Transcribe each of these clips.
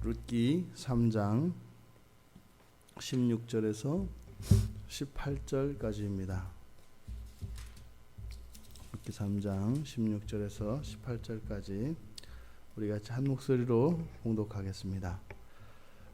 룻기 3장 16절에서 18절까지입니다. 룻기 3장 16절에서 18절까지 우리 같이 한 목소리로 봉독하겠습니다.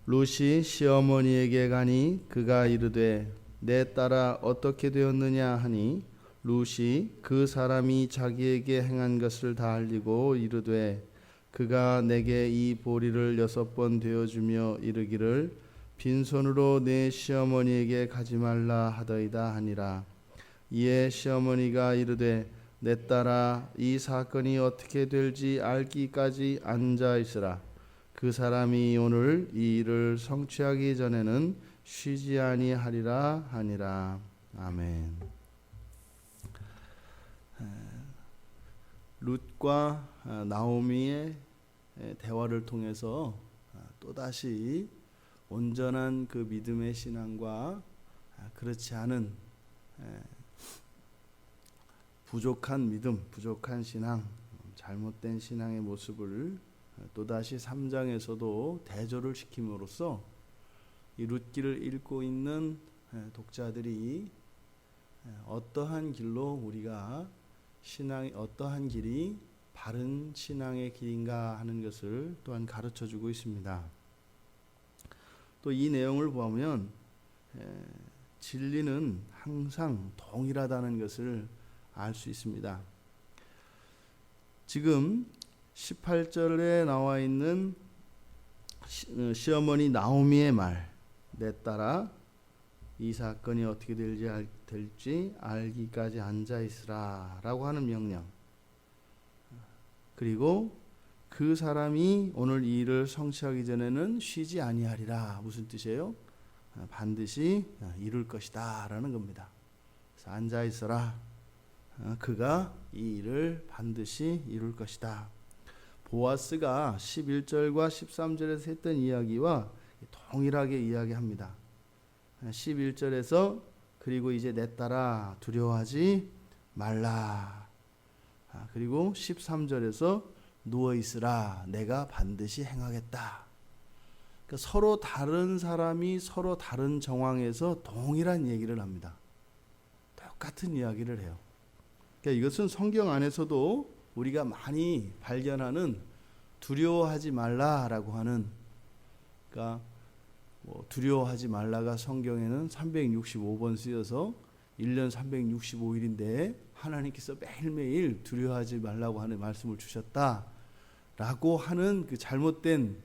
룻이 시어머니에게 가니 그가 이르되 내 딸아 어떻게 되었느냐 하니 룻이 그 사람이 자기에게 행한 것을 다 알리고 이르되 그가 내게 이 보리를 6번 되어주며 이르기를 빈손으로 내 시어머니에게 가지 말라 하더이다 하니라. 이에 시어머니가 이르되 내 딸아 이 사건이 어떻게 될지 알기까지 앉아 있으라. 그 사람이 오늘 이 일을 성취하기 전에는 쉬지 아니하리라 하니라. 아멘. 룻과 나오미의 대화를 통해서 또다시 온전한 그 믿음의 신앙과 그렇지 않은 부족한 믿음, 부족한 신앙, 잘못된 신앙의 모습을 또다시 3장에서도 대조를 시킴으로써 이 룻기를 읽고 있는 독자들이 어떠한 길로 우리가 신앙이 어떠한 길이 바른 신앙의 길인가 하는 것을 또한 가르쳐주고 있습니다. 또 이 내용을 보면 진리는 항상 동일하다는 것을 알 수 있습니다. 지금 18절에 나와 있는 시어머니 나오미의 말, 내 딸아 이 사건이 어떻게 될지 알기까지 앉아 있으라 라고 하는 명령, 그리고 그 사람이 오늘 이 일을 성취하기 전에는 쉬지 아니하리라. 무슨 뜻이에요? 반드시 이룰 것이다 라는 겁니다. 그래서 앉아 있어라. 그가 이 일을 반드시 이룰 것이다. 보아스가 11절과 13절에서 했던 이야기와 동일하게 이야기합니다. 11절에서 그리고 이제 내 딸아 두려워하지 말라. 그리고 13절에서 누워 있으라. 내가 반드시 행하겠다. 그러니까 서로 다른 사람이 서로 다른 정황에서 동일한 얘기를 합니다. 똑같은 이야기를 해요. 그러니까 이것은 성경 안에서도 우리가 많이 발견하는 두려워하지 말라라고 하는, 그러니까 두려워하지 말라가 성경에는 365번 쓰여서 1년 365일인데 하나님께서 매일매일 두려워하지 말라고 하는 말씀을 주셨다라고 하는 그 잘못된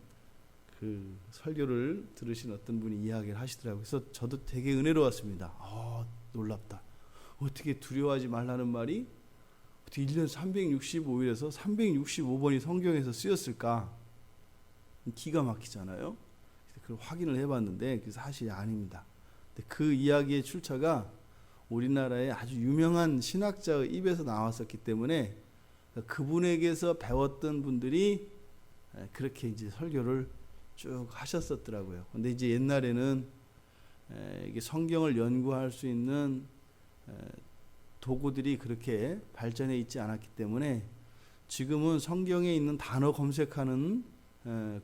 그 설교를 들으신 어떤 분이 이야기를 하시더라고요. 그래서 저도 되게 은혜로웠습니다. 놀랍다. 어떻게 두려워하지 말라는 말이 어떻게 1년 365일에서 365번이 성경에서 쓰였을까? 기가 막히잖아요. 그걸 확인을 해봤는데 그 사실이 아닙니다. 그 이야기의 출처가 우리나라의 아주 유명한 신학자의 입에서 나왔었기 때문에 그분에게서 배웠던 분들이 그렇게 이제 설교를 쭉 하셨었더라고요. 근데 이제 옛날에는 이게 성경을 연구할 수 있는 도구들이 그렇게 발전해 있지 않았기 때문에 지금은 성경에 있는 단어 검색하는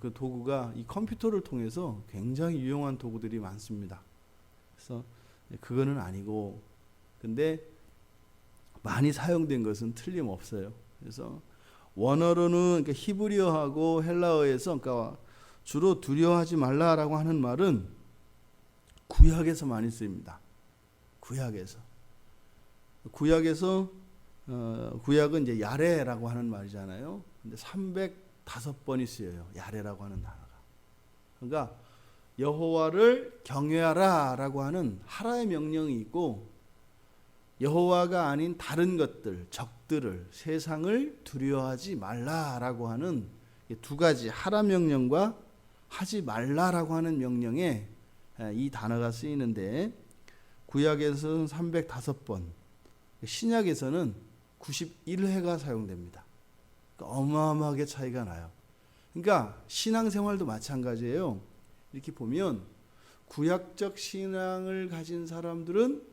그 도구가 이 컴퓨터를 통해서 굉장히 유용한 도구들이 많습니다. 그래서 그거는 아니고, 근데 많이 사용된 것은 틀림없어요. 그래서 원어로는 그러니까 히브리어하고 헬라어에서 그러니까 주로 두려워하지 말라라고 하는 말은 구약에서 많이 쓰입니다. 구약에서 구약은 이제 야레라고 하는 말이잖아요. 근데 305번이 쓰여요. 야레라고 하는 단어가. 그러니까 여호와를 경외하라라고 하는 하라의 명령이 있고, 여호와가 아닌 다른 것들, 적들을, 세상을 두려워하지 말라라고 하는 두 가지, 하라 명령과 하지 말라라고 하는 명령에 이 단어가 쓰이는데, 구약에서는 305번, 신약에서는 91회가 사용됩니다. 그러니까 어마어마하게 차이가 나요. 그러니까 신앙생활도 마찬가지예요. 이렇게 보면 구약적 신앙을 가진 사람들은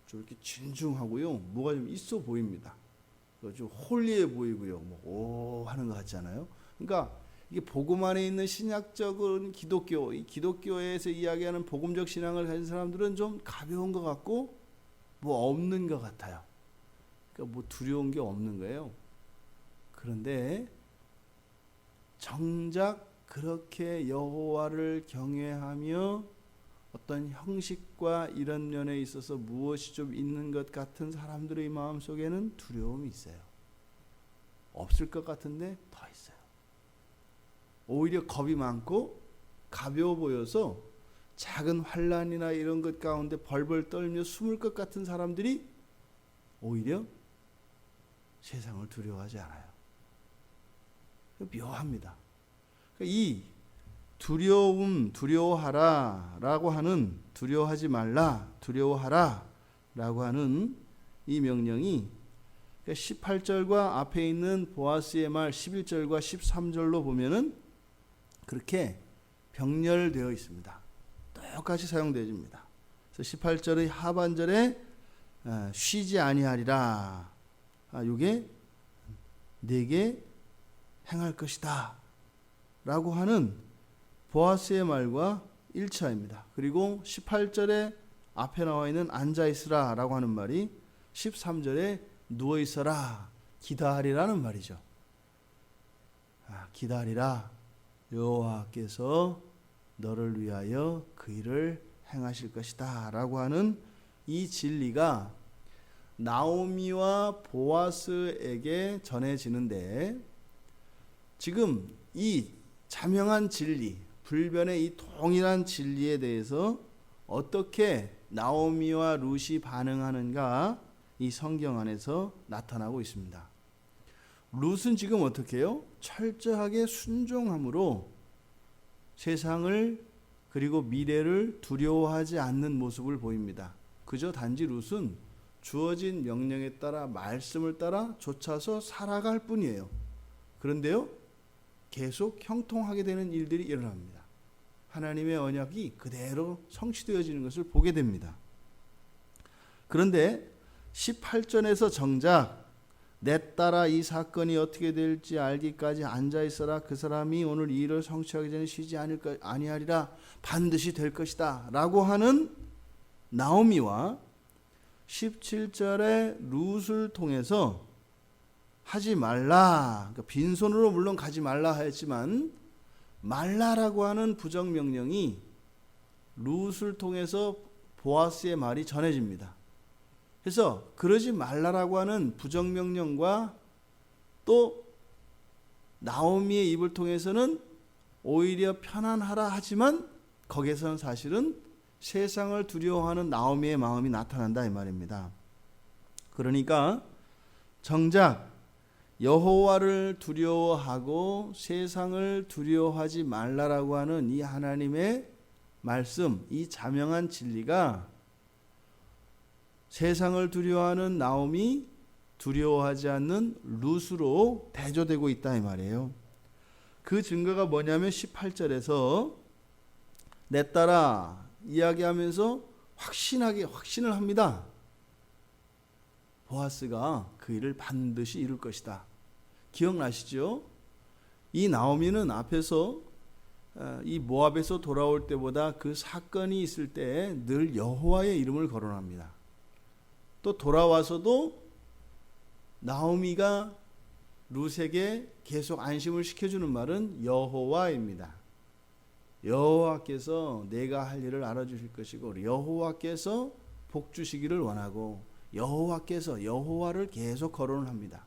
좀 이렇게 진중하고요, 뭐가 좀 있어 보입니다. 좀 홀리해 보이고요, 오 하는 것 같잖아요. 그러니까 이게 복음 안에 있는 신약적인 기독교, 이 기독교에서 이야기하는 복음적 신앙을 가진 사람들은 좀 가벼운 것 같고 뭐 없는 것 같아요. 그러니까 뭐 두려운 게 없는 거예요. 그런데 정작 그렇게 여호와를 경외하며 어떤 형식과 이런 면에 있어서 무엇이 좀 있는 것 같은 사람들의 마음속에는 두려움이 있어요. 없을 것 같은데 더 있어요. 오히려 겁이 많고 가벼워 보여서 작은 환난이나 이런 것 가운데 벌벌 떨며 숨을 것 같은 사람들이 오히려 세상을 두려워하지 않아요. 묘합니다. 이 두려움, 두려워하라 라고 하는, 두려워하지 말라, 두려워하라 라고 하는 이 명령이 18절과 앞에 있는 보아스의 말 11절과 13절로 보면은 그렇게 병렬되어 있습니다. 똑같이 사용되어집니다. 그래서 18절의 하반절에 쉬지 아니하리라. 이게 내게 행할 것이다 라고 하는 보아스의 말과 일치합니다. 그리고 18절에 앞에 나와 있는 앉아있으라 라고 하는 말이 13절에 누워있어라 기다리라는 말이죠. 기다리라, 여호와께서 너를 위하여 그 일을 행하실 것이다 라고 하는 이 진리가 나오미와 보아스에게 전해지는데, 지금 이 자명한 진리, 불변의 이 동일한 진리에 대해서 어떻게 나오미와 룻이 반응하는가 이 성경 안에서 나타나고 있습니다. 룻은 지금 어떻게 해요? 철저하게 순종함으로 세상을 그리고 미래를 두려워하지 않는 모습을 보입니다. 그저 단지 룻은 주어진 명령에 따라 말씀을 따라 쫓아서 살아갈 뿐이에요. 그런데요, 계속 형통하게 되는 일들이 일어납니다. 하나님의 언약이 그대로 성취되어지는 것을 보게 됩니다. 그런데 18절에서 정작 내 딸아 이 사건이 어떻게 될지 알기까지 앉아있어라. 그 사람이 오늘 이 일을 성취하기 전에 쉬지 아니하리라. 반드시 될 것이다 라고 하는 나오미와 17절에 룻을 통해서 하지 말라, 그러니까 빈손으로 물론 가지 말라 하였지만 말라라고 하는 부정명령이 룻을 통해서 보아스의 말이 전해집니다. 그래서 그러지 말라라고 하는 부정명령과 또 나오미의 입을 통해서는 오히려 편안하라 하지만 거기에서는 사실은 세상을 두려워하는 나오미의 마음이 나타난다 이 말입니다. 그러니까 정작 여호와를 두려워하고 세상을 두려워하지 말라라고 하는 이 하나님의 말씀, 이 자명한 진리가 세상을 두려워하는 나오미, 두려워하지 않는 룻으로 대조되고 있다 이 말이에요. 그 증거가 뭐냐면 18절에서 내 딸아 이야기하면서 확신을 합니다. 보아스가 그 일을 반드시 이룰 것이다. 기억나시죠? 이 나오미는 앞에서 이 모압에서 돌아올 때보다 그 사건이 있을 때 늘 여호와의 이름을 거론합니다. 또 돌아와서도 나오미가 룻에게 계속 안심을 시켜주는 말은 여호와입니다. 여호와께서 내가 할 일을 알아주실 것이고 여호와께서 복 주시기를 원하고 여호와를 계속 거론을 합니다.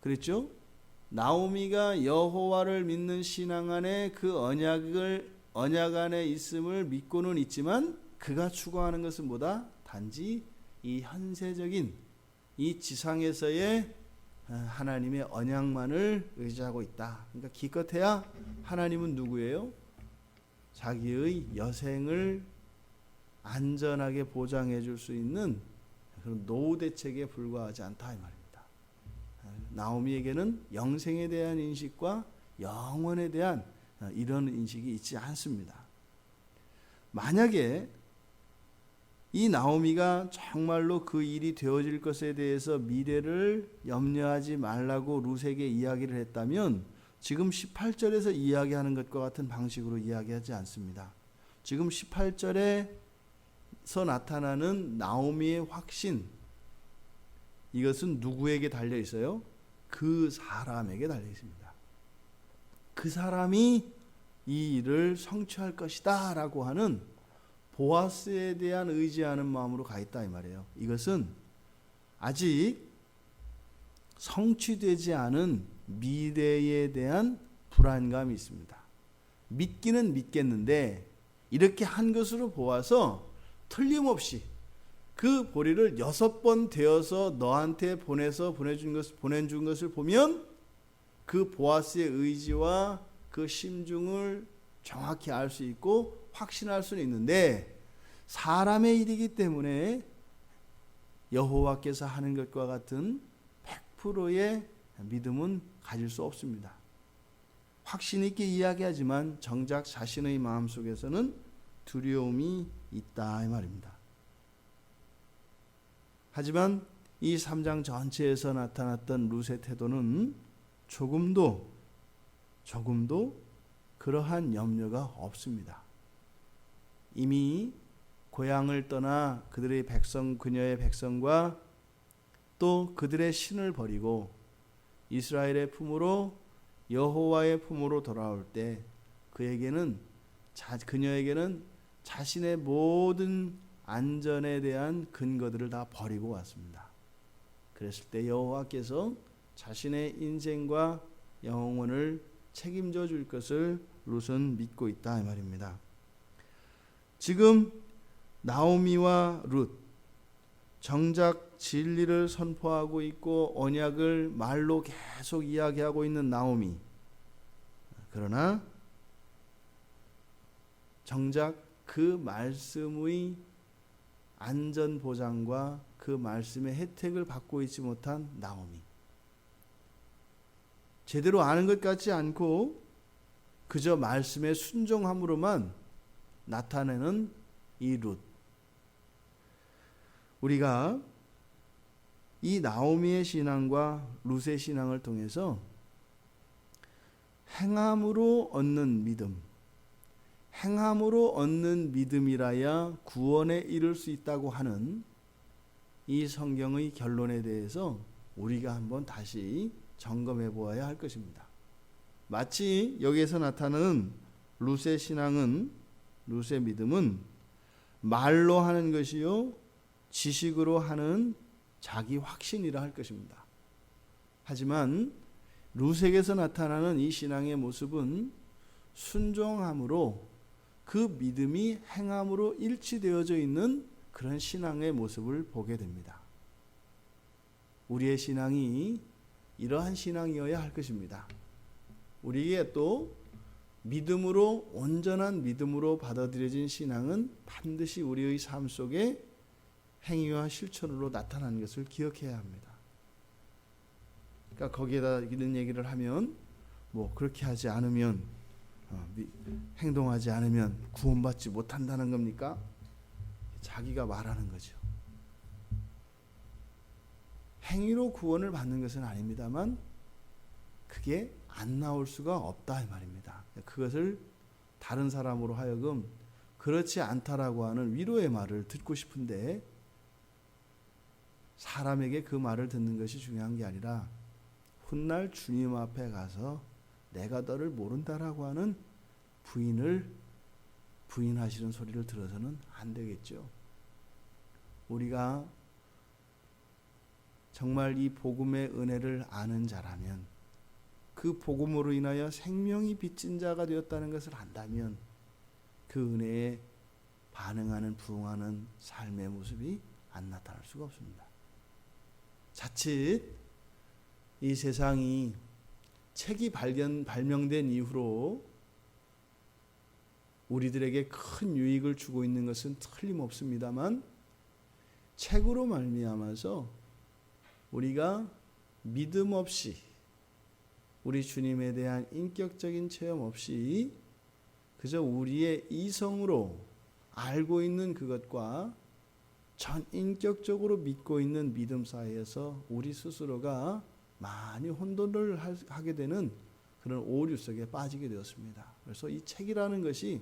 그랬죠? 나오미가 여호와를 믿는 신앙 안에 그 언약 안에 있음을 믿고는 있지만 그가 추구하는 것은 뭐다? 단지 이 현세적인 이 지상에서의 하나님의 언약만을 의지하고 있다. 그러니까 기껏해야 하나님은 누구예요? 자기의 여생을 안전하게 보장해 줄 수 있는 그런 노후 대책에 불과하지 않다 이 말입니다. 나오미에게는 영생에 대한 인식과 영원에 대한 이런 인식이 있지 않습니다. 만약에 이 나오미가 정말로 그 일이 되어질 것에 대해서 미래를 염려하지 말라고 룻에게 이야기를 했다면 지금 18절에서 이야기하는 것과 같은 방식으로 이야기하지 않습니다. 지금 18절에서 나타나는 나오미의 확신, 이것은 누구에게 달려 있어요? 그 사람에게 달려 있습니다. 그 사람이 이 일을 성취할 것이다 라고 하는 보아스에 대한 의지하는 마음으로 가 있다 이 말이에요. 이것은 아직 성취되지 않은 미래에 대한 불안감이 있습니다. 믿기는 믿겠는데 이렇게 한 것으로 보아서 틀림없이 그 보리를 6번 되어서 너한테 보내준 것을 보면 그 보아스의 의지와 그 심중을 정확히 알 수 있고 확신할 수는 있는데, 사람의 일이기 때문에 여호와께서 하는 것과 같은 100%의 믿음은 가질 수 없습니다. 확신 있게 이야기하지만 정작 자신의 마음속에서는 두려움이 있다 이 말입니다. 하지만 이 3장 전체에서 나타났던 룻의 태도는 조금도 그러한 염려가 없습니다. 이미 고향을 떠나 그들의 백성, 그녀의 백성과 또 그들의 신을 버리고 이스라엘의 품으로, 여호와의 품으로 돌아올 때 그녀에게는 자신의 모든 안전에 대한 근거들을 다 버리고 왔습니다. 그랬을 때 여호와께서 자신의 인생과 영혼을 책임져 줄 것을 룻은 믿고 있다 이 말입니다. 지금 나오미와 룻, 정작 진리를 선포하고 있고 언약을 말로 계속 이야기하고 있는 나오미, 그러나 정작 그 말씀의 안전보장과 그 말씀의 혜택을 받고 있지 못한 나오미, 제대로 아는 것 같지 않고 그저 말씀의 순종함으로만 나타내는 이 룻. 우리가 이 나오미의 신앙과 룻의 신앙을 통해서 행함으로 얻는 믿음, 행함으로 얻는 믿음이라야 구원에 이를 수 있다고 하는 이 성경의 결론에 대해서 우리가 한번 다시 점검해 보아야 할 것입니다. 마치 여기에서 나타나는 룻의 신앙은, 룻의 믿음은 말로 하는 것이요 지식으로 하는 자기 확신이라 할 것입니다. 하지만 룻에게서 나타나는 이 신앙의 모습은 순종함으로 그 믿음이 행함으로 일치되어져 있는 그런 신앙의 모습을 보게 됩니다. 우리의 신앙이 이러한 신앙이어야 할 것입니다. 우리에게 또 믿음으로, 온전한 믿음으로 받아들여진 신앙은 반드시 우리의 삶 속에 행위와 실천으로 나타나는 것을 기억해야 합니다. 그러니까 거기에다 이런 얘기를 하면 그렇게 하지 않으면, 행동하지 않으면 구원받지 못한다는 겁니까? 자기가 말하는 거죠. 행위로 구원을 받는 것은 아닙니다만 그게 안 나올 수가 없다 이 말입니다. 그것을 다른 사람으로 하여금 그렇지 않다라고 하는 위로의 말을 듣고 싶은데, 사람에게 그 말을 듣는 것이 중요한 게 아니라 훗날 주님 앞에 가서 내가 너를 모른다라고 하는 부인하시는 소리를 들어서는 안 되겠죠. 우리가 정말 이 복음의 은혜를 아는 자라면, 그 복음으로 인하여 생명이 빚진 자가 되었다는 것을 안다면 그 은혜에 반응하는, 부응하는 삶의 모습이 안 나타날 수가 없습니다. 자칫 이 세상이 책이 발명된 이후로 우리들에게 큰 유익을 주고 있는 것은 틀림없습니다만, 책으로 말미암아서 우리가 믿음 없이, 우리 주님에 대한 인격적인 체험 없이 그저 우리의 이성으로 알고 있는 그것과 전인격적으로 믿고 있는 믿음 사이에서 우리 스스로가 많이 혼돈을 하게 되는 그런 오류 속에 빠지게 되었습니다. 그래서 이 책이라는 것이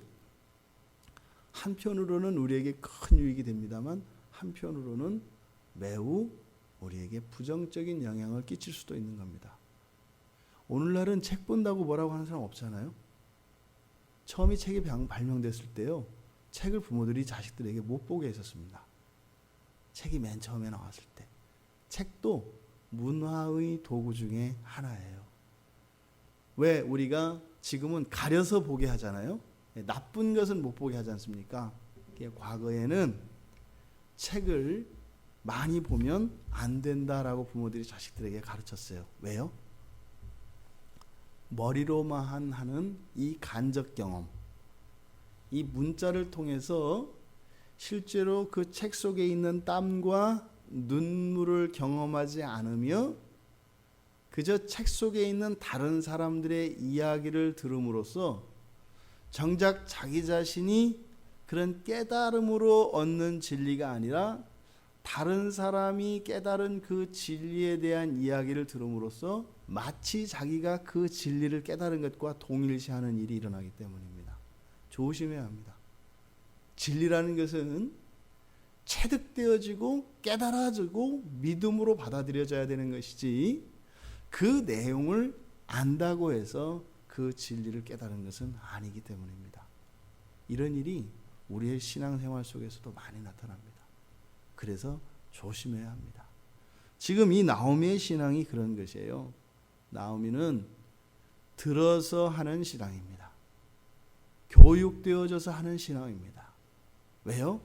한편으로는 우리에게 큰 유익이 됩니다만 한편으로는 매우 우리에게 부정적인 영향을 끼칠 수도 있는 겁니다. 오늘날은 책 본다고 뭐라고 하는 사람 없잖아요. 처음에 책이 발명됐을 때요, 책을 부모들이 자식들에게 못 보게 했었습니다. 책이 맨 처음에 나왔을 때. 책도 문화의 도구 중에 하나예요. 왜 우리가 지금은 가려서 보게 하잖아요. 나쁜 것은 못 보게 하지 않습니까? 과거에는 책을 많이 보면 안 된다라고 부모들이 자식들에게 가르쳤어요. 왜요? 머리로만 하는 이 간접 경험, 이 문자를 통해서 실제로 그 책 속에 있는 땀과 눈물을 경험하지 않으며 그저 책 속에 있는 다른 사람들의 이야기를 들음으로써 정작 자기 자신이 그런 깨달음으로 얻는 진리가 아니라 다른 사람이 깨달은 그 진리에 대한 이야기를 들음으로써 마치 자기가 그 진리를 깨달은 것과 동일시하는 일이 일어나기 때문입니다. 조심해야 합니다. 진리라는 것은 체득되어지고 깨달아지고 믿음으로 받아들여져야 되는 것이지, 그 내용을 안다고 해서 그 진리를 깨달은 것은 아니기 때문입니다. 이런 일이 우리의 신앙생활 속에서도 많이 나타납니다. 그래서 조심해야 합니다. 지금 이 나오미의 신앙이 그런 것이에요. 나오미는 들어서 하는 신앙입니다. 교육되어져서 하는 신앙입니다. 왜요?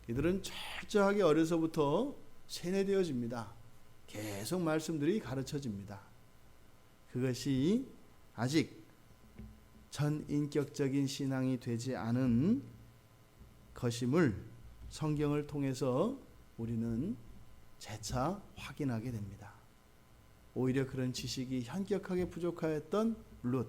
이들은 철저하게 어려서부터 세뇌되어집니다. 계속 말씀들이 가르쳐집니다. 그것이 아직 전인격적인 신앙이 되지 않은 것임을 성경을 통해서 우리는 재차 확인하게 됩니다. 오히려 그런 지식이 현격하게 부족하였던 룻,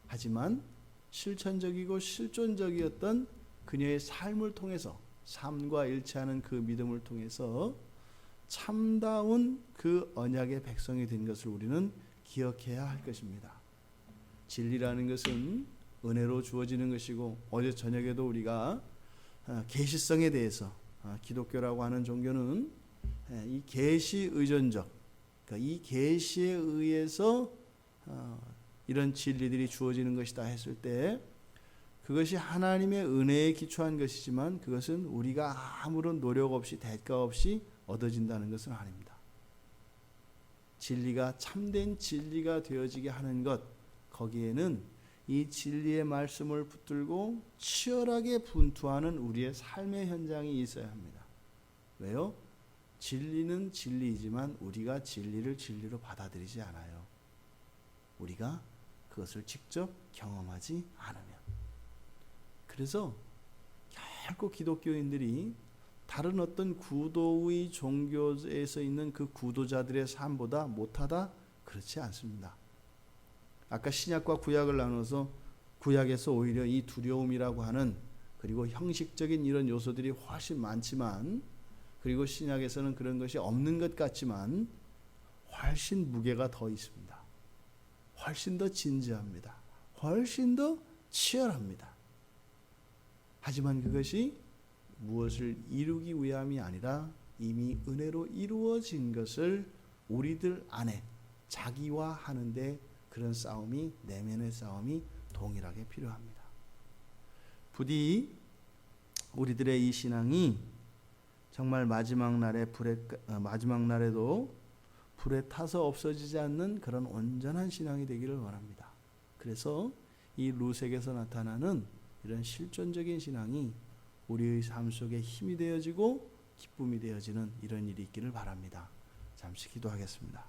하지만 실천적이고 실존적이었던 그녀의 삶을 통해서, 삶과 일치하는 그 믿음을 통해서 참다운 그 언약의 백성이 된 것을 우리는 기억해야 할 것입니다. 진리라는 것은 은혜로 주어지는 것이고, 어제 저녁에도 우리가 계시성에 대해서, 기독교라고 하는 종교는 이 계시 의존적, 그러니까 이 계시에 의해서 이런 진리들이 주어지는 것이다 했을 때, 그것이 하나님의 은혜에 기초한 것이지만 그것은 우리가 아무런 노력 없이 대가 없이 얻어진다는 것은 아닙니다. 진리가 참된 진리가 되어지게 하는 것, 거기에는 이 진리의 말씀을 붙들고 치열하게 분투하는 우리의 삶의 현장이 있어야 합니다. 왜요? 진리는 진리이지만 우리가 진리를 진리로 받아들이지 않아요. 우리가 그것을 직접 경험하지 않으면. 그래서 결코 기독교인들이 다른 어떤 구도의 종교에서 있는 그 구도자들의 삶보다 못하다? 그렇지 않습니다. 아까 신약과 구약을 나눠서 구약에서 오히려 이 두려움이라고 하는, 그리고 형식적인 이런 요소들이 훨씬 많지만, 그리고 신약에서는 그런 것이 없는 것 같지만 훨씬 무게가 더 있습니다. 훨씬 더 진지합니다. 훨씬 더 치열합니다. 하지만 그것이 무엇을 이루기 위함이 아니라 이미 은혜로 이루어진 것을 우리들 안에 자기화하는데 그런 싸움이, 내면의 싸움이 동일하게 필요합니다. 부디 우리들의 이 신앙이 정말 마지막 날에도 불에 타서 없어지지 않는 그런 온전한 신앙이 되기를 원합니다. 그래서 이 룻에게서 나타나는 이런 실존적인 신앙이 우리의 삶 속에 힘이 되어지고 기쁨이 되어지는 이런 일이 있기를 바랍니다. 잠시 기도하겠습니다.